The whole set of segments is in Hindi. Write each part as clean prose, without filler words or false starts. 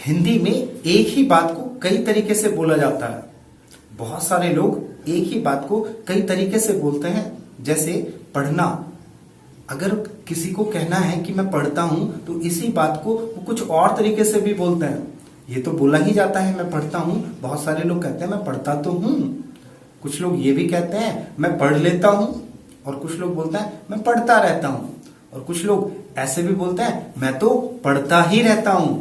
हिंदी में एक ही बात को कई तरीके से बोला जाता है। बहुत सारे लोग एक ही बात को कई तरीके से बोलते हैं। जैसे पढ़ना, अगर किसी को कहना है कि मैं पढ़ता हूं तो इसी बात को वो कुछ और तरीके से भी बोलते हैं। ये तो बोला ही जाता है मैं पढ़ता हूं। बहुत सारे लोग कहते हैं मैं पढ़ता तो हूं। कुछ लोग ये भी कहते हैं मैं पढ़ लेता हूं, और कुछ लोग बोलते हैं मैं पढ़ता रहता हूं, और कुछ लोग ऐसे भी बोलते हैं मैं तो पढ़ता ही रहता हूं।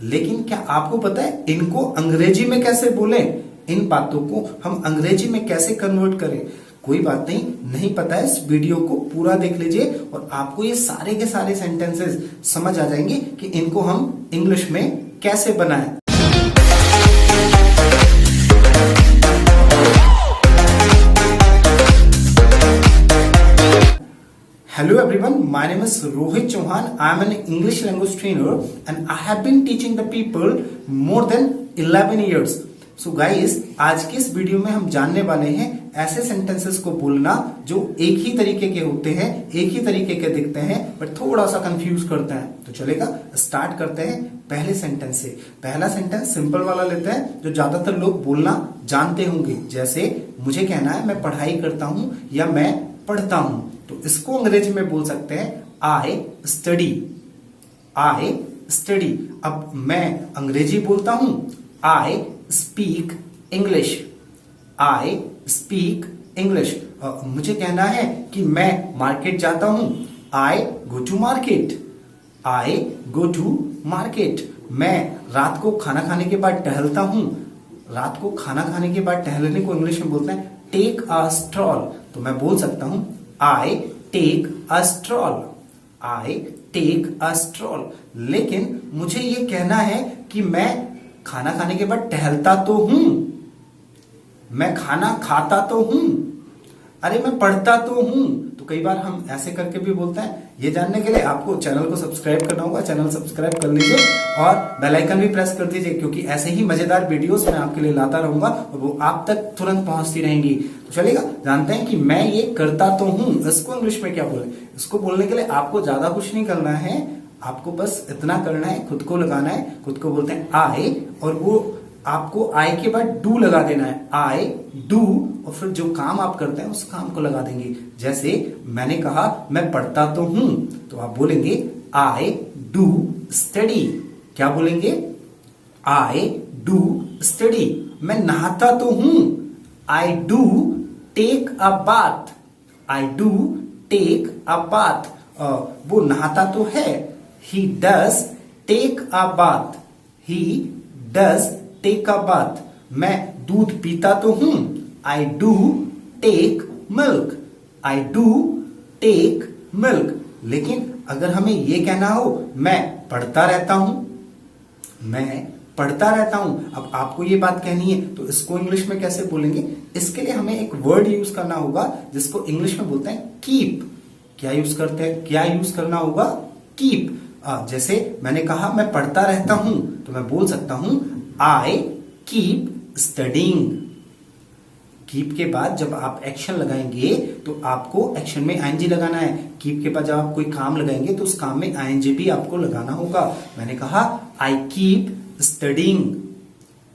लेकिन क्या आपको पता है इनको अंग्रेजी में कैसे बोलें? इन बातों को हम अंग्रेजी में कैसे कन्वर्ट करें? कोई बात नहीं पता है, इस वीडियो को पूरा देख लीजिए और आपको ये सारे के सारे सेंटेंसेस समझ आ जाएंगे कि इनको हम इंग्लिश में कैसे बनाएं। Hello everyone, my name is Rohit Chauhan. I am an English language trainer and I have been teaching the people more than 11 years. So guys, आज की इस वीडियो में हम जानने वाले हैं ऐसे सेंटेंसेस को बोलना जो एक ही तरीके के होते हैं, एक ही तरीके के दिखते हैं, बट थोड़ा सा कंफ्यूज करते हैं। तो चलेगा, स्टार्ट करते हैं पहले सेंटेंस से। पहला सेंटेंस सिंपल वाला लेते हैं जो ज्यादातर लोग बोलना जानते होंगे। जैसे मुझे कहना है मैं पढ़ाई करता हूं या मैं पढ़ता हूं, तो इसको अंग्रेजी में बोल सकते हैं आई स्टडी। I study. अब मैं अंग्रेजी बोलता हूं, I speak English. I speak English. मुझे कहना है कि मैं मार्केट जाता हूं, I go to market. I go to market. मैं रात को खाना खाने के बाद टहलता हूं। रात को खाना खाने के बाद टहलने को इंग्लिश में बोलते हैं टेक अ स्ट्रॉल। तो मैं बोल सकता हूं I take a stroll. I take a stroll. लेकिन मुझे ये कहना है कि मैं खाना खाने के बाद टहलता तो हूं, मैं खाना खाता तो हूं, अरे मैं पढ़ता तो हूं। तो कई बार हम ऐसे करके भी बोलते हैं। ये जानने के लिए आपको चैनल को सब्सक्राइब करना होगा। चैनल सब्सक्राइब कर लीजिए और बेल आइकन भी प्रेस कर दीजिए, क्योंकि ऐसे ही मजेदार वीडियोस मैं आपके लिए लाता रहूंगा और वो आप तक तुरंत पहुंचती रहेंगी। तो चलेगा, जानते हैं कि मैं ये करता तो हूं, इसको इंग्लिश में क्या बोले। इसको बोलने के लिए आपको ज्यादा कुछ नहीं करना है, आपको बस इतना करना है, खुद को लगाना है। खुद को बोलते हैं आई, और वो आपको आई के बाद डू लगा देना है। आई डू, और फिर जो काम आप करते हैं उस काम को लगा देंगे। जैसे मैंने कहा मैं पढ़ता तो हूं, तो आप बोलेंगे आई डू स्टडी। क्या बोलेंगे? I do study. मैं नहाता तो हूं, I do take a bath. I do take a bath. वो नहाता तो है, he does take a bath. He does take a bath. मैं दूध पीता तो हूं, I do take milk. I do take milk. लेकिन अगर हमें यह कहना हो मैं पढ़ता रहता हूं, मैं पढ़ता रहता हूं, अब आपको ये बात कहनी है तो इसको इंग्लिश में कैसे बोलेंगे? इसके लिए हमें एक वर्ड यूज करना होगा जिसको इंग्लिश में बोलते हैं कीप। क्या यूज करते हैं? क्या यूज करना होगा? कीप। जैसे मैंने कहा मैं पढ़ता रहता हूं, तो मैं बोल सकता हूं आई कीप स्टडिंग। कीप के बाद जब आप एक्शन लगाएंगे तो आपको एक्शन में आईएनजी लगाना है। कीप के बाद जब आप कोई काम लगाएंगे तो उस काम में आईएनजी भी आपको लगाना होगा। मैंने कहा I keep studying.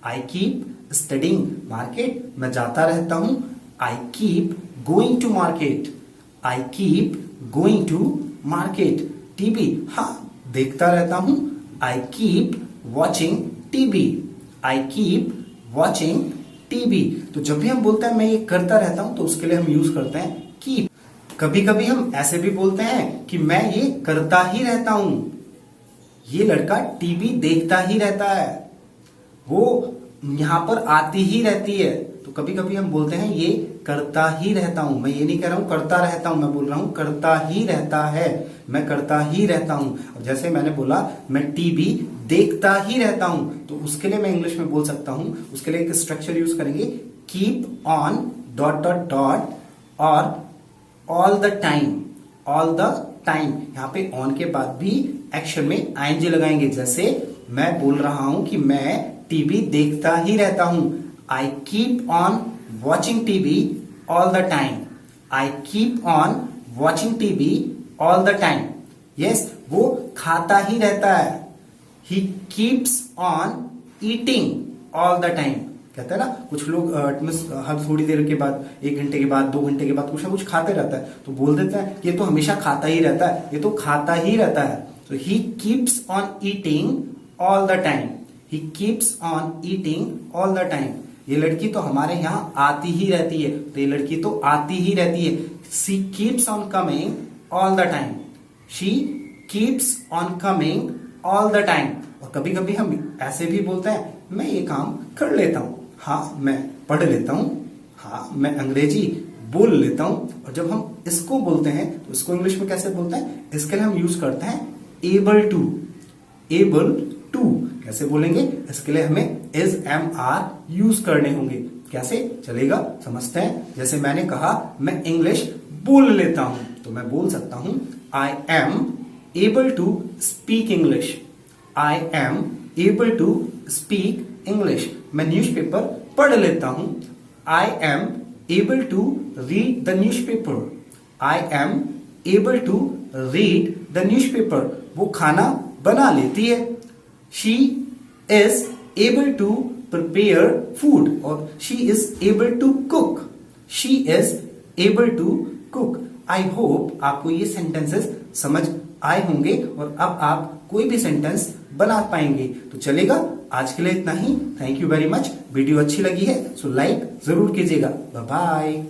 I keep studying. Market, मैं जाता रहता हूं, I keep going to market. I keep going to market. TV, हाँ देखता रहता हूं, I keep watching TV. I keep watching TV. तो जब भी हम बोलते हैं मैं ये करता रहता हूं तो उसके लिए हम यूज करते हैं कीप। कभी कभी हम ऐसे भी बोलते हैं कि मैं ये करता ही रहता हूं, ये लड़का टीवी देखता ही रहता है, वो यहां पर आती ही रहती है। तो कभी कभी हम बोलते हैं ये करता ही रहता हूं। मैं ये नहीं कह रहा हूं करता रहता हूं, मैं बोल रहा हूं करता ही रहता है, मैं करता ही रहता हूं। और जैसे मैंने बोला मैं टीवी देखता ही रहता हूं, तो उसके लिए मैं इंग्लिश में बोल सकता हूं, उसके लिए एक स्ट्रक्चर यूज करेंगे keep on dot dot dot और all the time. All the time, यहां पे ऑन के बाद भी एक्शन में आईएनजी लगाएंगे। जैसे मैं बोल रहा हूं कि मैं टीवी देखता ही रहता हूं, I keep on watching TV all the time. I keep on watching TV all the time. Yes, वो खाता ही रहता है, he keeps on eating all the time. कहते हैं ना कुछ लोग हर थोड़ी देर के बाद, 1 घंटे के बाद, 2 घंटे के बाद कुछ ना कुछ खाते रहता है, तो बोल देते हैं कि ये तो हमेशा खाता ही रहता है, ये तो खाता ही रहता है। तो he keeps on eating all the time, he keeps on eating all the time. ये लड़की तो हमारे यहाँ आती ही रहती है, तो ये लड़की तो आती ही रहती है। She keeps on coming all the time, she keeps on coming all the time. और कभी कभी हम ऐसे भी बोलते हैं, मैं ये काम कर लेता हूं, हाँ मैं पढ़ लेता हूं, हाँ मैं अंग्रेजी बोल लेता हूं। और जब हम इसको बोलते हैं तो इसको इंग्लिश में कैसे बोलते हैं? इसके लिए हम यूज करते हैं एबल टू। एबल टू कैसे बोलेंगे? इसके लिए हमें इज एम आर यूज करने होंगे। कैसे चलेगा समझते हैं। जैसे मैंने कहा मैं इंग्लिश बोल लेता हूं, तो मैं बोल सकता हूं I am able to speak English. I am able to speak English. मैं न्यूज़पेपर पढ़ लेता हूं। I am able to read the newspaper. I am able to read the newspaper. वो खाना बना लेती है। She is able to prepare food, और she is able to cook. She is able to cook. I hope आपको ये सेंटेंसेस समझ आए होंगे और अब आप कोई भी सेंटेंस बना पाएंगे। तो चलेगा, आज के लिए इतना ही। Thank you very much. Video अच्छी लगी है सो लाइक जरूर कीजिएगा। Bye bye.